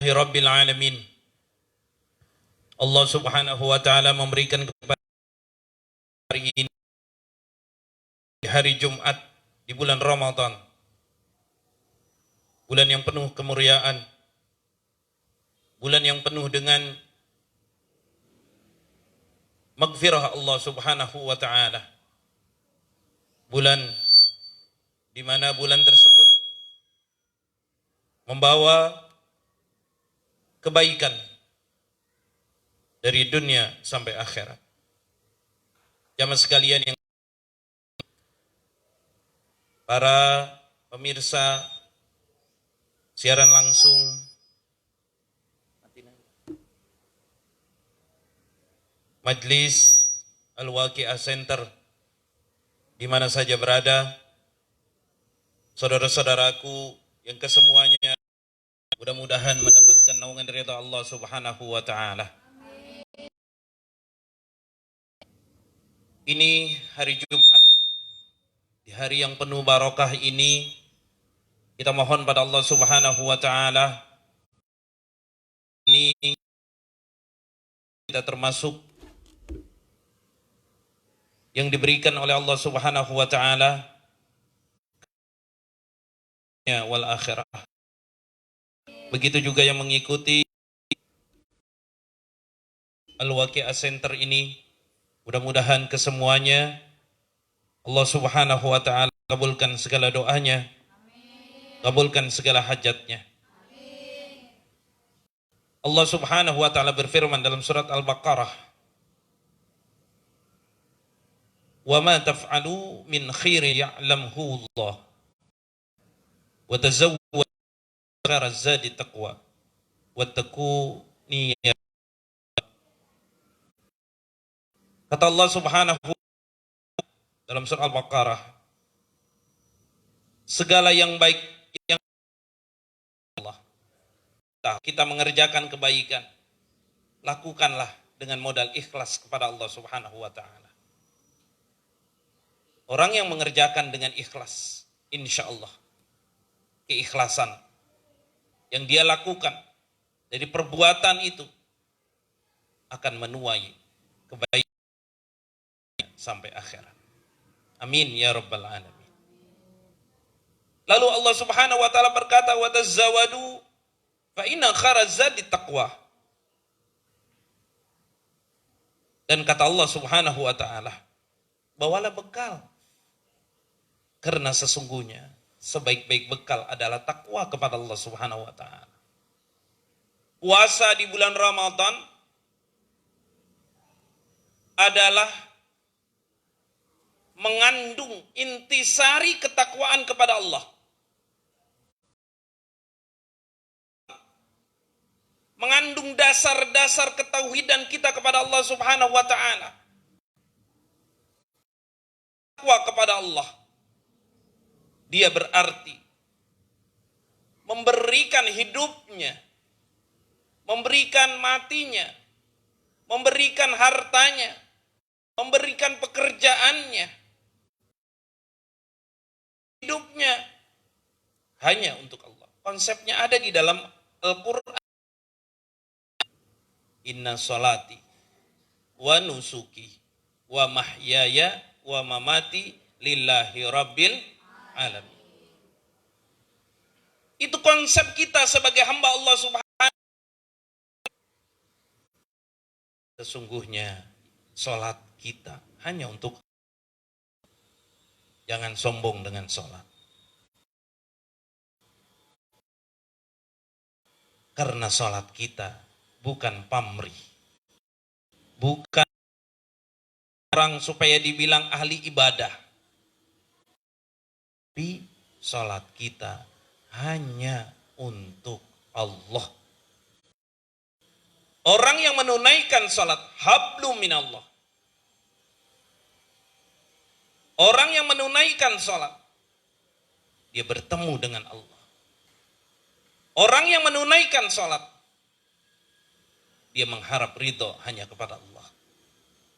Alhamdulillahi Rabbil Alamin. Allah subhanahu wa ta'ala memberikan kepada hari ini, hari Jumat di bulan Ramadan, bulan yang penuh kemuliaan, bulan yang penuh dengan maghfirah Allah subhanahu wa ta'ala, bulan di mana bulan tersebut membawa kebaikan dari dunia sampai akhirat. Jamaah sekalian yang para pemirsa siaran langsung Majlis Al-Waqi'ah Center di mana saja berada, saudara-saudaraku yang kesemuanya mudah-mudahan mendapatkan naungan ridha Allah subhanahu wa ta'ala. Ini hari Jumat, di hari yang penuh barokah ini, kita mohon pada Allah subhanahu wa ta'ala, ini kita termasuk yang diberikan oleh Allah subhanahu wa ta'ala wal akhirah. Begitu juga yang mengikuti Al-Waqi'ah Center ini, mudah-mudahan kesemuanya Allah subhanahu wa ta'ala kabulkan segala doanya, kabulkan segala hajatnya. Allah subhanahu wa ta'ala berfirman dalam surat Al-Baqarah, wa ma taf'alu min khairin ya'lamhu Allah wa tazawwadu khairaz zadi taqwa wattaquni. Kata Allah subhanahu dalam surah Al-Baqarah, segala yang baik yang Allah, kita mengerjakan kebaikan, lakukanlah dengan modal ikhlas kepada Allah subhanahu wa ta'ala. Orang yang mengerjakan dengan ikhlas, insya Allah keikhlasan yang dia lakukan dari perbuatan itu akan menuai kebaikan sampai akhirat. Amin ya rabbal alamin. Lalu Allah subhanahu wa ta'ala berkata, wa tazawwadu fa inna khairaz zadi taqwa. Dan kata Allah subhanahu wa ta'ala, bawalah bekal, karena sesungguhnya sebaik-baik bekal adalah takwa kepada Allah subhanahu wa ta'ala. Puasa di bulan Ramadan adalah mengandung intisari ketakwaan kepada Allah, mengandung dasar-dasar ketauhidan kita kepada Allah subhanahu wa ta'ala. Takwa kepada Allah, dia berarti memberikan hidupnya, memberikan matinya, memberikan hartanya, memberikan pekerjaannya, hidupnya hanya untuk Allah. Konsepnya ada di dalam Al-Quran. Inna sholati wa nusuki wa mahyaya wa mamati lillahi rabbil alamin. Itu konsep kita sebagai hamba Allah subhanahu. Sesungguhnya sholat kita hanya untuk, jangan sombong dengan sholat. Karena sholat kita bukan pamrih, bukan orang supaya dibilang ahli ibadah. Tapi sholat kita hanya untuk Allah. Orang yang menunaikan sholat, hablum minallah. Orang yang menunaikan sholat, dia bertemu dengan Allah. Orang yang menunaikan sholat, dia mengharap ridho hanya kepada Allah.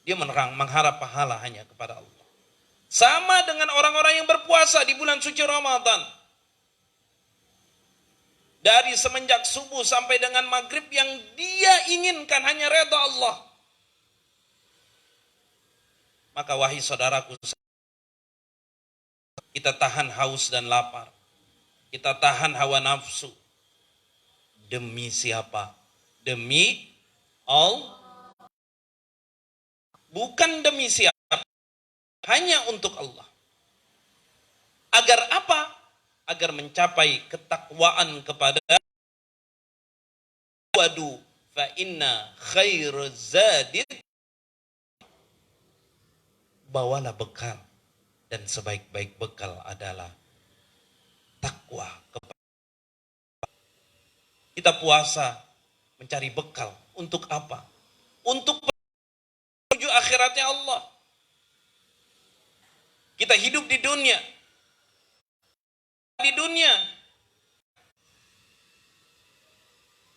Dia mengharap pahala hanya kepada Allah. Sama dengan orang-orang yang berpuasa di bulan suci Ramadan. dari semenjak subuh sampai dengan maghrib, yang dia inginkan hanya redha Allah. Maka wahai saudaraku, kita tahan haus dan lapar, kita tahan hawa nafsu. Demi siapa? Demi Allah. Bukan demi siapa, hanya untuk Allah. Agar apa? Agar mencapai ketakwaan kepada wadu fa inna khairuz zadid. Bawalah bekal, dan sebaik-baik bekal adalah takwa. Kita puasa mencari bekal untuk apa? Untuk menuju akhiratnya Allah. Kita hidup di dunia.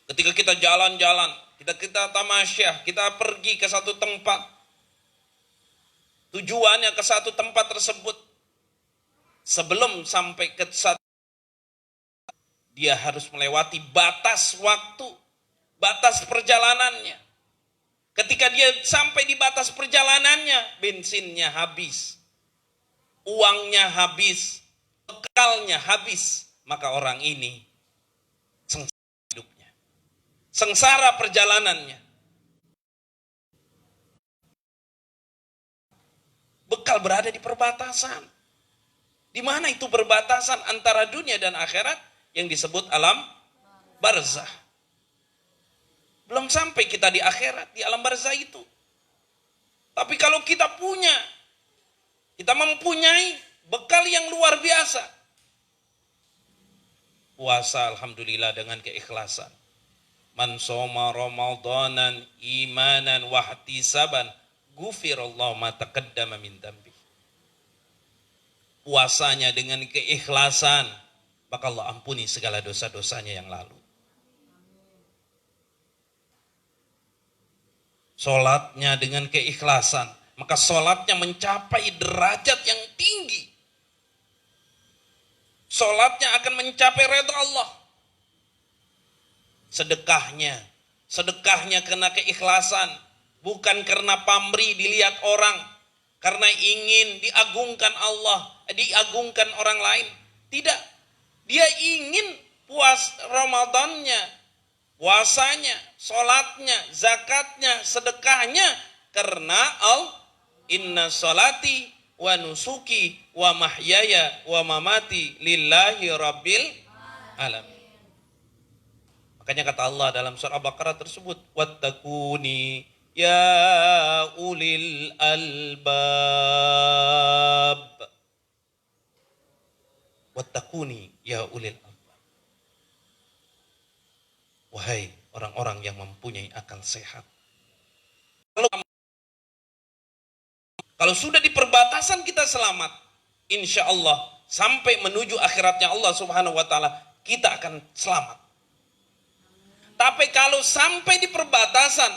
Ketika kita jalan-jalan, kita tamasyah, kita pergi ke satu tempat, tujuannya ke satu tempat tersebut, sebelum sampai ke satu, dia harus melewati batas waktu, batas perjalanannya. Ketika dia sampai di batas perjalanannya, bensinnya habis, uangnya habis, bekalnya habis, maka orang ini sengsara hidupnya, sengsara perjalanannya. Bekal berada di perbatasan. Di mana itu perbatasan antara dunia dan akhirat yang disebut alam barzah. Belum sampai kita di akhirat, di alam barzah itu. Tapi kalau kita mempunyai bekal yang luar biasa. Puasa alhamdulillah dengan keikhlasan. Man shoma ramadanan imanan wahtisaban ghufirallahu ma taqaddama min dzambi. Puasanya dengan keikhlasan, maka Allah ampuni segala dosa-dosanya yang lalu. Salatnya dengan keikhlasan, maka salatnya mencapai derajat yang tinggi. Salatnya akan mencapai redha Allah. Sedekahnya karena keikhlasan, bukan karena pamrih dilihat orang, karena ingin diagungkan Allah, diagungkan orang lain. Tidak. Dia ingin Ramadannya, puasanya, sholatnya, zakatnya, sedekahnya karena inna sholati wa nusuki wa mahyaya wa mamati lillahi rabbil alamin. Makanya kata Allah dalam surah Al-Baqarah tersebut, wattaquni ya ulil albab. Wattaquni ya ulil albab. Wahai orang-orang yang mempunyai akal sehat. Kalau sudah di perbatasan kita selamat, insya Allah sampai menuju akhiratnya Allah Subhanahu wa Ta'ala, kita akan selamat. Tapi kalau sampai di perbatasan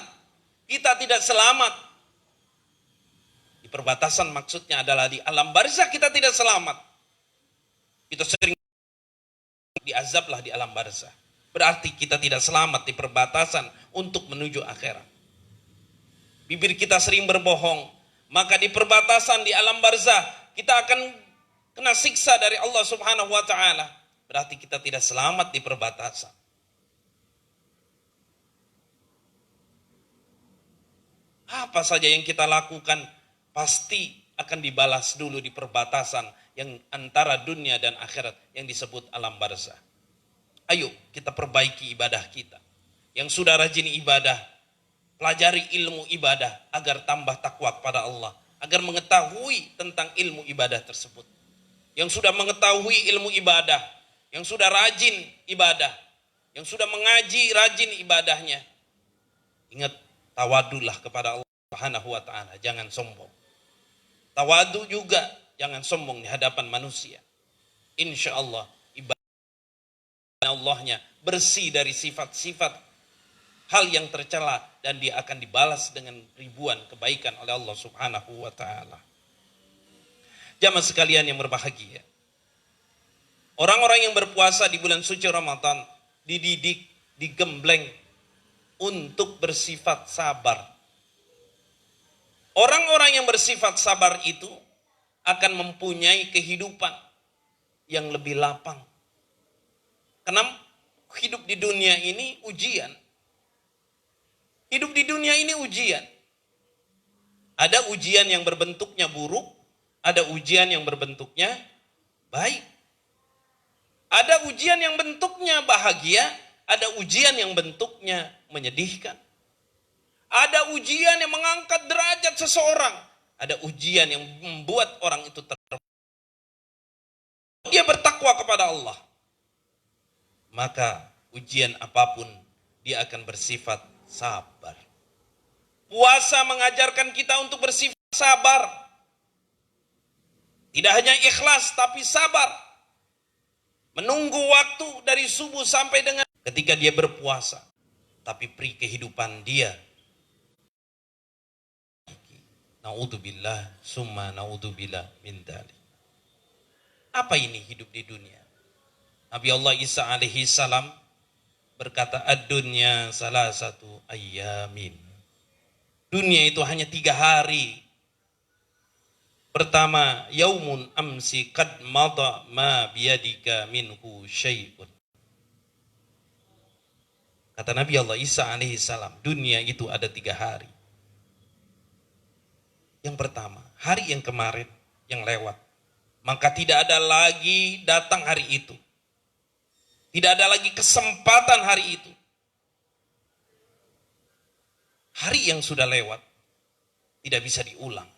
kita tidak selamat, di perbatasan maksudnya adalah di alam barzah kita tidak selamat. Kita sering diazablah di alam barzah. Berarti kita tidak selamat di perbatasan untuk menuju akhirat. Bibir kita sering berbohong, maka di perbatasan di alam barzah kita akan kena siksa dari Allah Subhanahu wa Ta'ala. Berarti kita tidak selamat di perbatasan. Apa saja yang kita lakukan pasti akan dibalas dulu di perbatasan yang antara dunia dan akhirat yang disebut alam barzah. Ayo kita perbaiki ibadah kita. Yang sudah rajin ibadah, pelajari ilmu ibadah agar tambah takwa kepada Allah, agar mengetahui tentang ilmu ibadah tersebut. Yang sudah mengetahui ilmu ibadah, yang sudah rajin ibadah, yang sudah mengaji rajin ibadahnya, ingat, tawadulah kepada Allah Subhanahu wa Ta'ala, jangan sombong. Tawadu juga, jangan sombong di hadapan manusia. Insya Allah ibadah Allahnya bersih dari sifat-sifat hal yang tercela, dan dia akan dibalas dengan ribuan kebaikan oleh Allah Subhanahu wa Ta'ala. Jamaah sekalian yang berbahagia, orang-orang yang berpuasa di bulan suci Ramadan dididik, digembleng untuk bersifat sabar. Orang-orang yang bersifat sabar itu akan mempunyai kehidupan yang lebih lapang. Karena hidup di dunia ini ujian. Hidup di dunia ini ujian. Ada ujian yang berbentuknya buruk, ada ujian yang berbentuknya baik. Ada ujian yang bentuknya bahagia, ada ujian yang bentuknya menyedihkan. Ada ujian yang mengangkat derajat seseorang, ada ujian yang membuat orang itu dia bertakwa kepada Allah. Maka ujian apapun dia akan bersifat sabar. Puasa mengajarkan kita untuk bersifat sabar. Tidak hanya ikhlas tapi sabar. Menunggu waktu dari subuh sampai dengan ketika dia berpuasa. Tapi pri kehidupan dia. Na'udzubillah summa na'udzubillah min dzalik. Apa ini hidup di dunia? Nabi Allah Isa alaihi salam berkata, ad-dunya salah satu ayyamin. Dunia itu hanya 3 hari. Pertama, yaumun amsi qad madha ma biyadika minhu syai'un. Kata Nabi Allah Isa alaihi salam, dunia itu ada 3 hari. Yang pertama, hari yang kemarin yang lewat. Maka tidak ada lagi datang hari itu. Tidak ada lagi kesempatan hari itu. Hari yang sudah lewat tidak bisa diulang.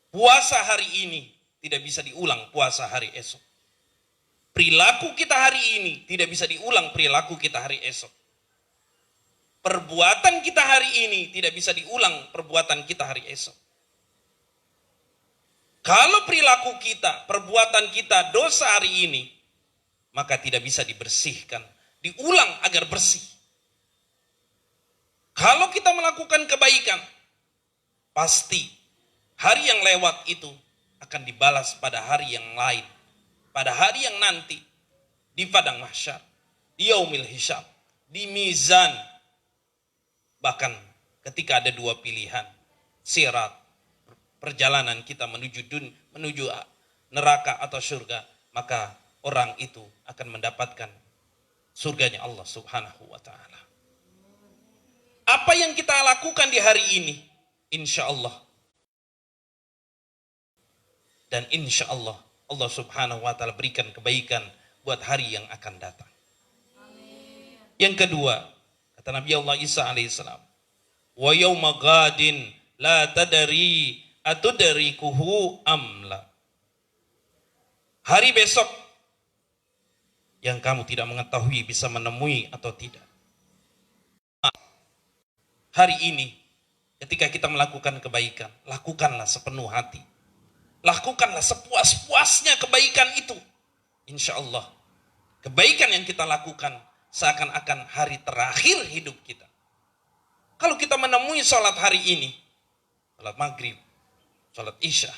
Puasa hari ini tidak bisa diulang puasa hari esok. Perilaku kita hari ini tidak bisa diulang perilaku kita hari esok. Perbuatan kita hari ini tidak bisa diulang perbuatan kita hari esok. Kalau perilaku kita, perbuatan kita dosa hari ini, maka tidak bisa dibersihkan, diulang agar bersih. Kalau kita melakukan kebaikan, pasti hari yang lewat itu akan dibalas pada hari yang lain. Pada hari yang nanti, di padang mahsyar, di yaumil hisab, di mizan. Bahkan ketika ada 2 pilihan, sirat, perjalanan kita menuju neraka atau surga, maka orang itu akan mendapatkan surganya Allah Subhanahu wa ta'ala. Apa yang kita lakukan di hari ini, insya Allah. Dan insya Allah, Allah Subhanahu wa ta'ala berikan kebaikan buat hari yang akan datang. Amin. Yang kedua, kata Nabi Allah Isa alaihissalam, wa yawma ghadin la tadari atudrikuhu amla. Hari besok yang kamu tidak mengetahui bisa menemui atau tidak. Hari ini, ketika kita melakukan kebaikan, lakukanlah sepenuh hati. Lakukanlah sepuas-puasnya kebaikan itu. Insya Allah, kebaikan yang kita lakukan seakan-akan hari terakhir hidup kita. Kalau kita menemui sholat hari ini, sholat maghrib, sholat isya,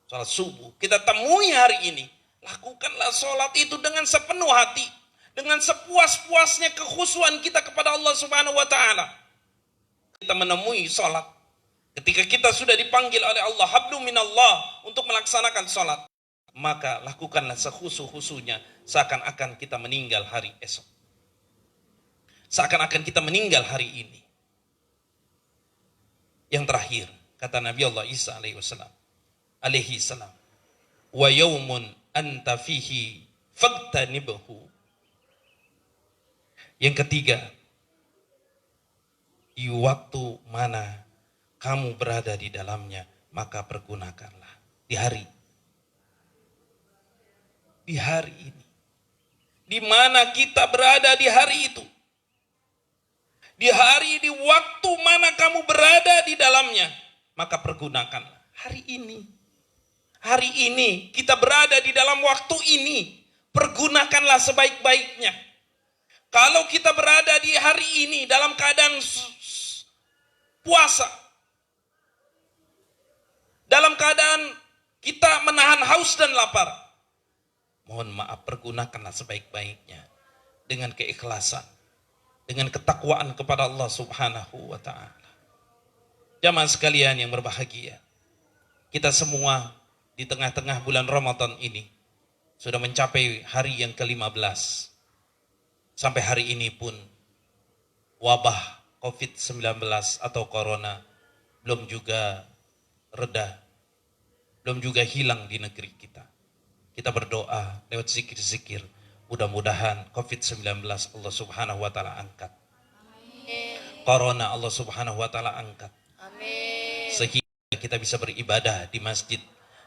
sholat subuh, kita temui hari ini, lakukanlah sholat itu dengan sepenuh hati. Dengan sepuas-puasnya kekhusyuan kita kepada Allah Subhanahu wa ta'ala. Kita menemui sholat, ketika kita sudah dipanggil oleh Allah, hablu minallah, untuk melaksanakan sholat, maka lakukanlah sekhusu-khusunya seakan-akan kita meninggal hari esok. Seakan-akan kita meninggal hari ini. Yang terakhir, kata Nabi Allah Isa alaihi salam, wa yaumun anta fihi fagtanibhu. Yang ketiga, di waktu mana kamu berada di dalamnya, maka pergunakanlah. Di hari ini. Di mana kita berada di hari itu. Di waktu mana kamu berada di dalamnya, maka pergunakanlah. Hari ini kita berada di dalam waktu ini, pergunakanlah sebaik-baiknya. Kalau kita berada di hari ini dalam keadaan puasa, dalam keadaan kita menahan haus dan lapar, mohon maaf, pergunakanlah sebaik-baiknya dengan keikhlasan, dengan ketakwaan kepada Allah Subhanahu wa Ta'ala. Jamaah sekalian yang berbahagia, kita semua di tengah-tengah bulan Ramadan ini sudah mencapai hari yang ke-15. Sampai hari ini pun wabah COVID-19 atau Corona belum juga reda, belum juga hilang di negeri kita. Kita berdoa lewat zikir-zikir, mudah-mudahan COVID-19 Allah Subhanahu wa Ta'ala angkat. Corona Allah Subhanahu wa Ta'ala angkat. Amin. Sehingga kita bisa beribadah di masjid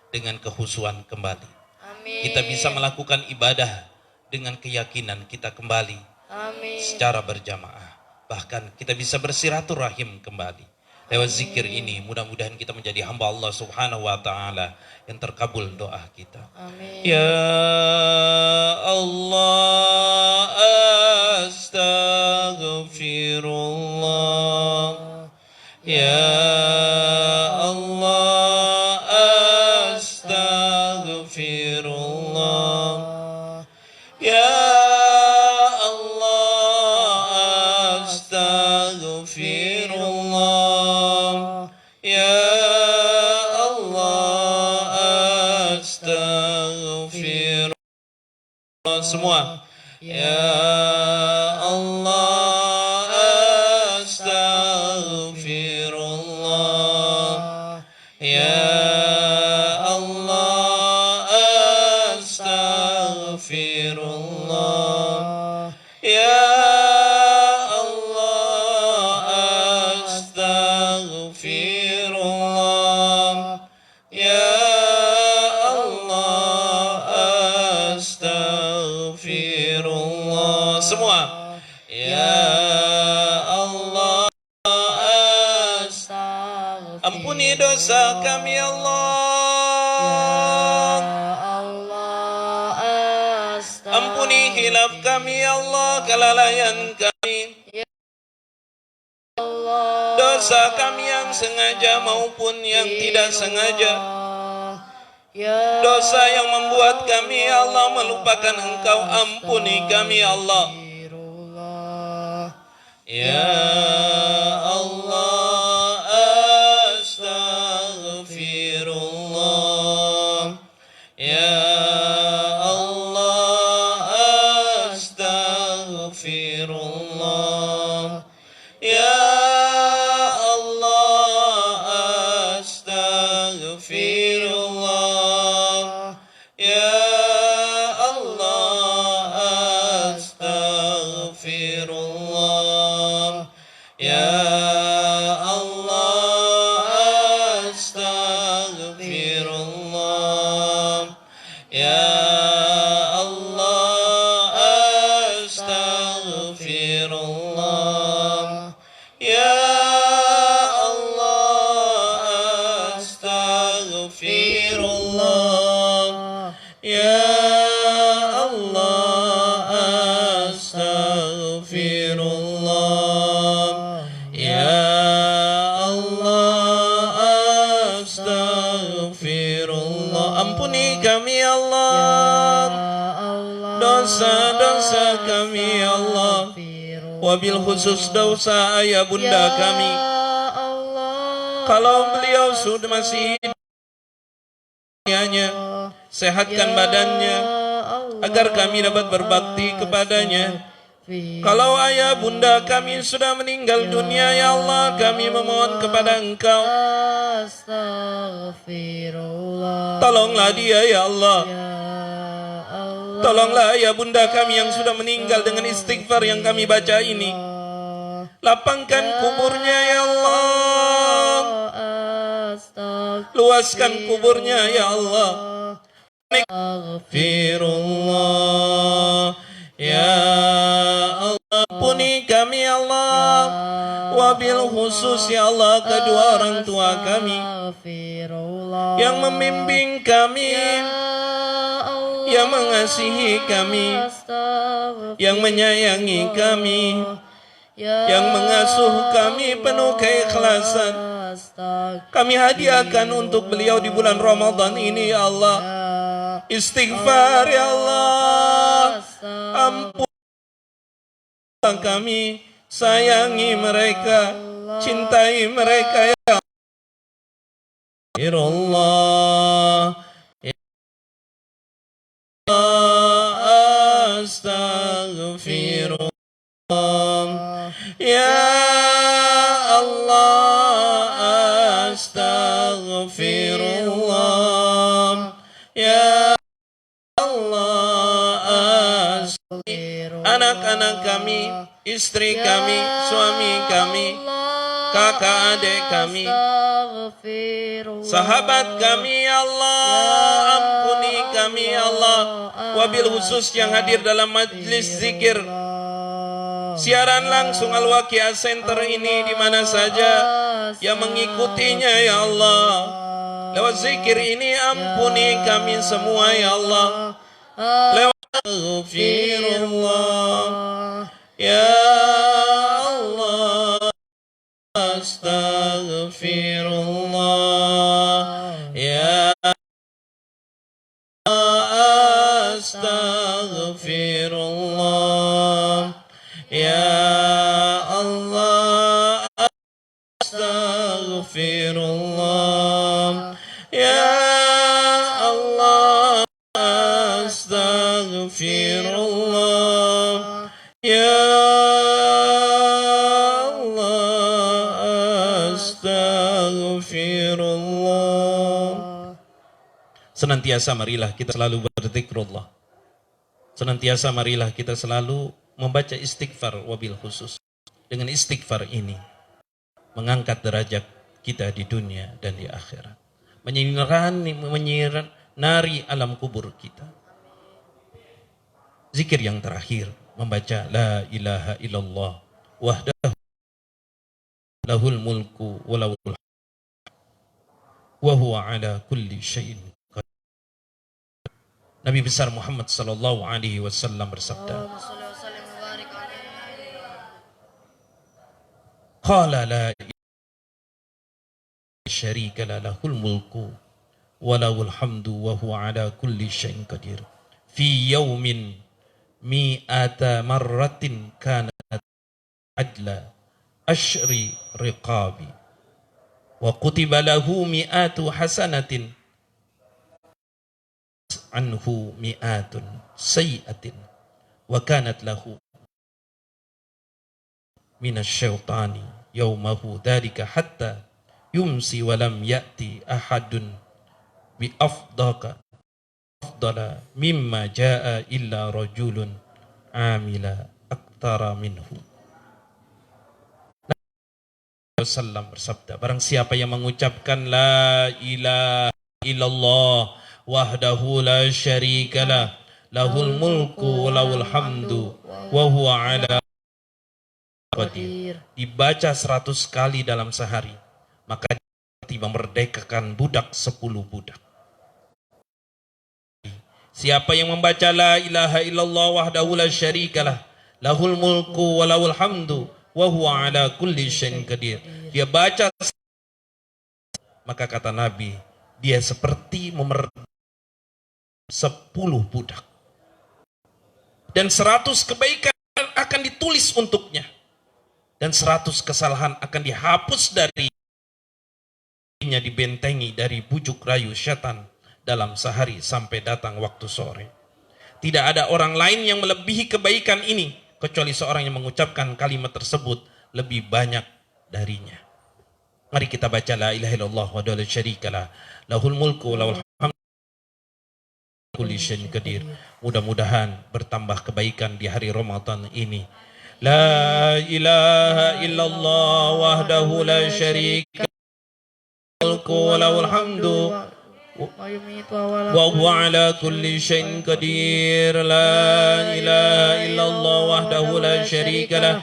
dengan kehusuan kembali. Amin. Kita bisa melakukan ibadah dengan keyakinan kita kembali. Amin. Secara berjamaah. Bahkan kita bisa bersiraturahim kembali. Lewat zikir ini mudah-mudahan kita menjadi hamba Allah Subhanahu wa Ta'ala yang terkabul doa kita. Amin. Ya Allah astaghfirullah. Ya Allah astaghfirullah. Ya Allah astaghfirullah. Ya Allah astaghfirullah. Semua. Ya Allah astaghfirullah. Ya Allah astaghfirullah. Ya Allah astaghfirullah. Ya Allah astaghfirullah. Semua. Ya Allah ampuni dosa kami Allah. Ampuni hilaf kami Allah, kelalaian kami, dosa kami yang sengaja maupun yang tidak sengaja, dosa yang membuat kami Allah melupakan Engkau, ampuni kami Allah. Ya Allah astaghfirullah. Ya Allah astaghfirullah. Ya Allah astaghfirullah. Ya Allah astaghfirullah. Ya Allah astaghfirullah. Ya Allah astaghfirullah. Ya Allah astaghfirullah. Ya Allah astaghfirullah. Ya Allah astaghfirullah. Ampuni kami Allah, dosa-dosa kami Allah, wabil khusus dosa ayah bunda kami. Kalau beliau sudah masih hidup, sehatkan badannya agar kami dapat berbakti kepadanya. Kalau ayah bunda kami sudah meninggal dunia, ya Allah, kami memohon kepada Engkau, tolonglah dia ya Allah. Tolonglah ayah bunda kami yang sudah meninggal dengan istighfar yang kami baca ini. Lapangkan kuburnya ya Allah. Luaskan kuburnya ya Allah. Astaghfirullah. Ya Allah, ampuni kami Allah. Wabil khusus ya Allah kedua orang tua kami yang membimbing kami, yang mengasihi kami, yang menyayangi kami, yang mengasuh kami penuh keikhlasan. Kami hadiahkan untuk beliau di bulan Ramadan ini ya Allah. Istighfar ya Allah. Ampun kami, sayangi mereka, cintai mereka ya Allah. Astaghfirullah ya Allah, astaghfirullah ya Allah. Anak-anak kami, istri kami, suami kami, kakak adik kami, sahabat kami ya Allah, ampuni kami ya Allah. Wabil khusus yang hadir dalam majlis zikir siaran langsung Al-Waqiah Center ini, di mana saja yang mengikutinya ya Allah, lewat zikir ini ampuni kami semua ya Allah. Lewat Astaghfirullah ya Allah, astaghfirullah ya astaghfirullah ya Allah, astaghfirullah ya Allah, astaghfirullah ya Allah, astaghfirullah. Senantiasa marilah kita selalu berzikrullah. Senantiasa marilah kita selalu membaca istighfar wabil khusus. Dengan istighfar ini mengangkat derajat kita di dunia dan di akhirat, menyinari alam kubur kita. Zikir yang terakhir membaca la ilaha illallah wahdahu lahul mulku wa lahul wa huwa ala kulli syai'in qadir. Nabi besar Muhammad sallallahu alaihi wasallam bersabda, qala la syarika lahul mulku wa lahul hamdu wa huwa ala kulli syai'in qadir fi yaumin mi'ata marratin kanat adla ashri riqabi wa kutiba lahu mi'atu hasanatin anhu mi'atun sayyatin wa kanat lahu minasyaitani yaumahu dhalika hatta yumsi wa lam ya'ti ahadun bi afdala mimma jaa illa rajulun amila aktara minhu. Nabi sallam bersabda, barang siapa yang mengucapkan la ilaha illallah wahdahu la syarikalah lahul mulku wa lahul hamdu wa huwa ala qadir, dibaca 100 kali dalam sehari, maka tiba memerdekakan budak 10 budak. Siapa yang membaca la ilaha illallah wahdahu la syarikalah lahul mulku wa lahul hamdu wa huwa ala kulli syai'in qadir, dia baca, maka kata Nabi, dia seperti memerdekakan 10 budak, dan 100 kebaikan akan ditulis untuknya, dan 100 kesalahan akan dihapus darinya, dibentengi dari bujuk rayu syaitan dalam sehari sampai datang waktu sore. Tidak ada orang lain yang melebihi kebaikan ini kecuali seorang yang mengucapkan kalimat tersebut lebih banyak darinya. Mari kita baca la ilaha illallah wa la syarikalah lahul mulku wa lahul hamdu kulli syai'in qadir. Mudah-mudahan bertambah kebaikan di hari Ramadan ini. La ilaha illallah wahdahu la syarika mulku wa lahul hamdu wa huwa ala kulli syai'in qadir. La ilaha illallah wahdahu la syarika lah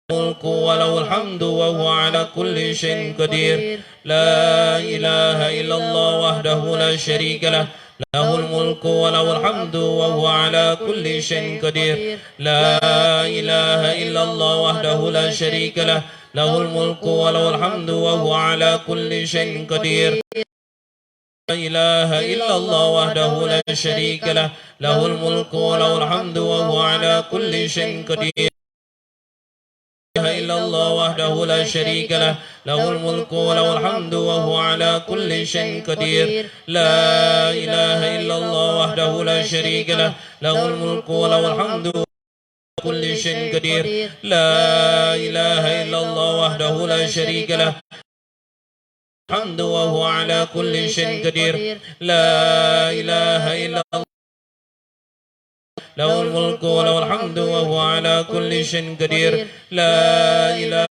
mulku wa lahul hamdu wa huwa ala kulli syai'in qadir. La ilaha illallah wahdahu la syarika lah lahul mulku wa lahul hamdu wa huwa ala kulli syai'in qadir. La ilaha illallah wahdahu la syarika lah lahul mulku wa lahul hamdu wa huwa ala kulli syai'in qadir. إله إلا الله وحده لا شريك له له الملك وله الحمد وهو على كل شيء قدير لا إله إلا الله وحده لا شريك له له الملك وله الحمد وهو على كل شيء قدير لا إله إلا الله وحده لا شريك له له الملك وله الحمد كل شيء قدير لا إله إلا الله وحده لا شريك له الحمد وهو على كل شيء قدير لا إله إلا الله له الملك وله الحمد وهو على كل شيء قدير لا إله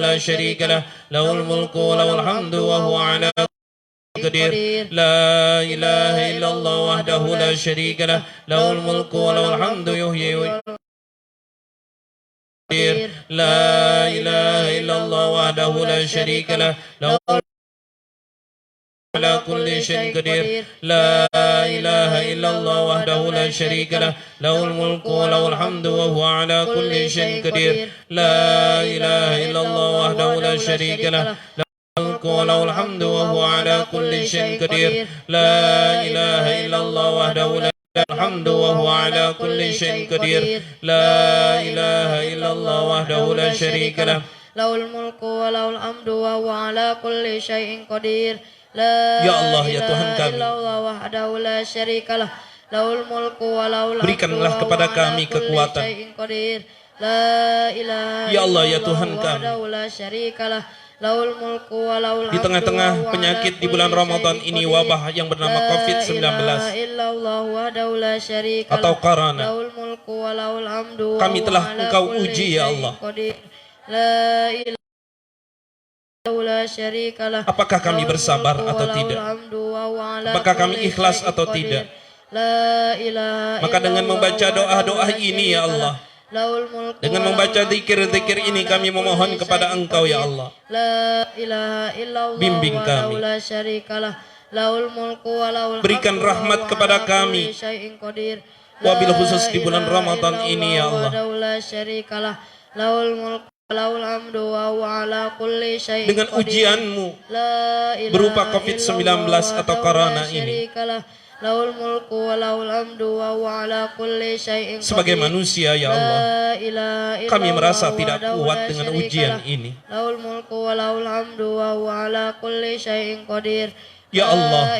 لا شريك له له الملك وله الحمد وهو على قدير لا إله إلا الله وحده لا شريك له له الملك وله الحمد يحيي لا إله إلا الله وحده لا شريك له له على كل شيء قدير لا إله إلا الله وحده لا شريك له له الملك وله الحمد وهو على كل شيء قدير لا إله إلا الله وحده لا شريك له الملك وله الحمد وهو على كل شيء قدير لا إله إلا الله وحده لا الحمد وهو على كل شيء قدير لا إله إلا الله وحده لا شريك له له الملك وله الحمد وهو على كل شيء قدير Ya Allah, ya Tuhan kami, berikanlah kepada kami kekuatan. Ya Allah, ya Tuhan kami, di tengah-tengah penyakit di bulan Ramadan ini, wabah yang bernama COVID-19 atau Corona, kami telah Engkau uji, ya Allah. Apakah kami bersabar atau tidak? Apakah kami ikhlas atau tidak? Maka dengan membaca doa-doa ini, ya Allah, dengan membaca zikir-zikir ini, kami memohon kepada Engkau, ya Allah, bimbing kami, berikan rahmat kepada kami, wabil khusus di bulan Ramadan ini, ya Allah. Dengan ujianmu berupa COVID-19 atau Corona ini, sebagai manusia, ya Allah, kami merasa tidak kuat dengan ujian ini. Ya Allah,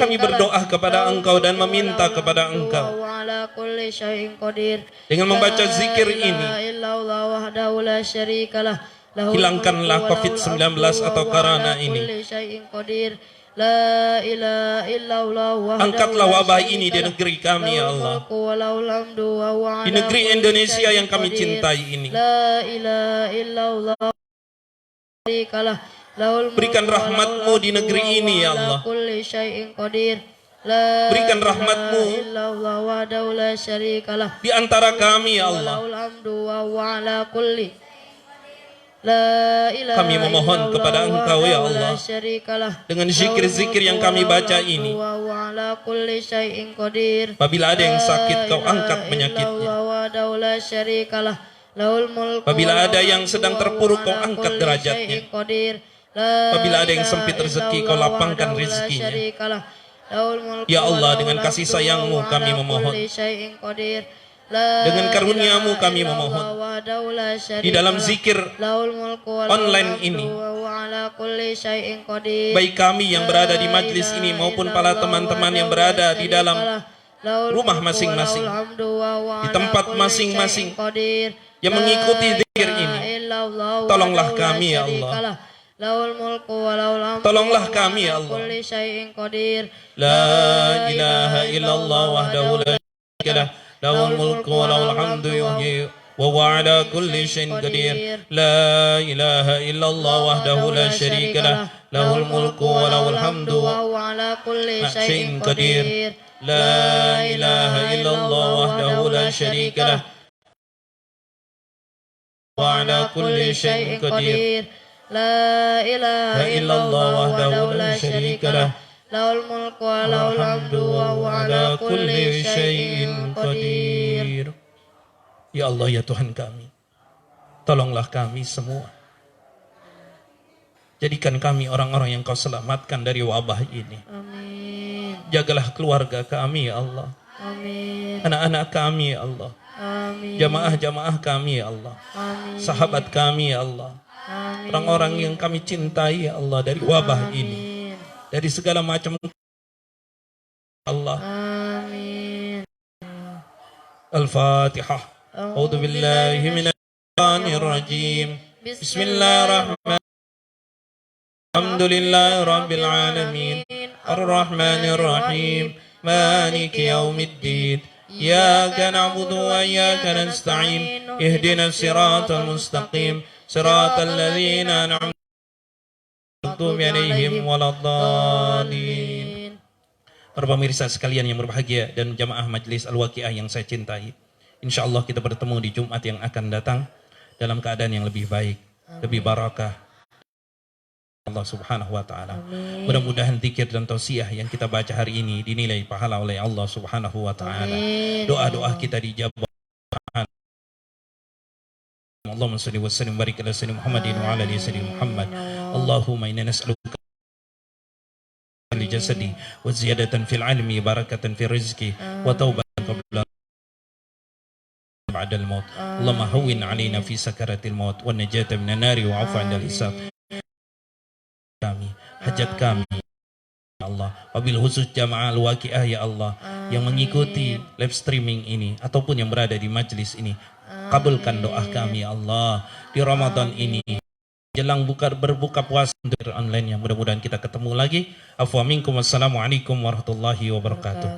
kami berdoa kepada Engkau dan meminta kepada Engkau dengan membaca zikir ini, hilangkanlah COVID-19 atau Corona ini. Angkatlah wabah ini di negeri kami, ya Allah, di negeri Indonesia yang kami cintai ini. Berikan rahmat-Mu di negeri ini, ya Allah. Berikan rahmat-Mu di antara kami, ya Allah. Kami memohon kepada Engkau, ya Allah, dengan zikir-zikir yang kami baca ini. Apabila ada yang sakit, Kau angkat penyakitnya. Apabila ada yang sedang terpuruk, Kau angkat derajatnya. Apabila ada yang sempit rezeki, Kau lapangkan rezekinya. Ya Allah, dengan kasih sayang-Mu kami memohon, dengan karunia-Mu kami memohon. Di dalam zikir online ini, baik kami yang berada di majlis ini maupun para teman-teman yang berada di dalam rumah masing-masing, di tempat masing-masing yang mengikuti zikir ini, tolonglah kami, ya Allah. Tolonglah kami, ya Allah. La ilaha illallah wahdahu la syarika lah, lahul mulku wa lahul hamdu yuhyi wa huwa ala kulli syai'in qadir. La ilaha illallah wahdahu la syarika lah, lahul mulku wa lahul hamdu wa huwa ala kulli syai'in qadir. La ilaha illallah wahdahu la syarika lah, wa ala kulli syai'in qadir. La ilaha illallah wahdahu la syarika lah, lahul mulku wa lahul hamdu wa huwa ala kulli syai'in qadir. Ya Allah, ya Tuhan kami, tolonglah kami semua. Jadikan kami orang-orang yang Kau selamatkan dari wabah ini. Amin. Jagalah keluarga kami ya Allah. Amin. Anak-anak kami ya Allah. Amin. Jamaah-jamaah kami ya Allah. Amin. Sahabat kami ya Allah. Amin. Orang-orang yang kami cintai ya Allah dari wabah ini. Amin. Dari segala macam Allah. Amin. Al-Fatihah. A'udzu billahi minasy syaitonir rajim. Bismillahirrahmanirrahim. Alhamdulillahi rabbil alamin. Ar-Rahmanir Rahim. Maliki yaumiddin. Iyyaka na'budu wa iyyaka nasta'in. Ihdinas siratal mustaqim. Siratal ladzina an'amta 'alaihim waladdallin. Para pemirsa sekalian yang berbahagia dan jamaah Majelis Al-Waqiah yang saya cintai, insya Allah kita bertemu di Jumat yang akan datang dalam keadaan yang lebih baik, lebih barakah Allah Subhanahu wa Ta'ala. Mudah-mudahan zikir dan tausiah yang kita baca hari ini dinilai pahala oleh Allah Subhanahu wa Ta'ala. Doa-doa kita dijawab. Allahumma salli wa sallim barik ala sayyidina Muhammadin wa ala ali sayyidina Muhammad. Allahumma inna nas'aluka li jasadi wa ziyadatan fil ilmi barakatan fil rizqi wa taubatan qabla ba'dal maut. Allahumma hawwin 'alaina fi sakaratil maut wa najata minan nari wa 'afwa 'indal hisab. Kami, hajat kami ya Allah, wabil khusus jamaah Al-Waqiah ya Allah yang mengikuti live streaming ini ataupun yang berada di majlis ini, kabulkan doa kami ya Allah di Ramadan ini jelang berbuka puasa online yang mudah-mudahan kita ketemu lagi. Afwa minkum, wassalamualaikum warahmatullahi wabarakatuh.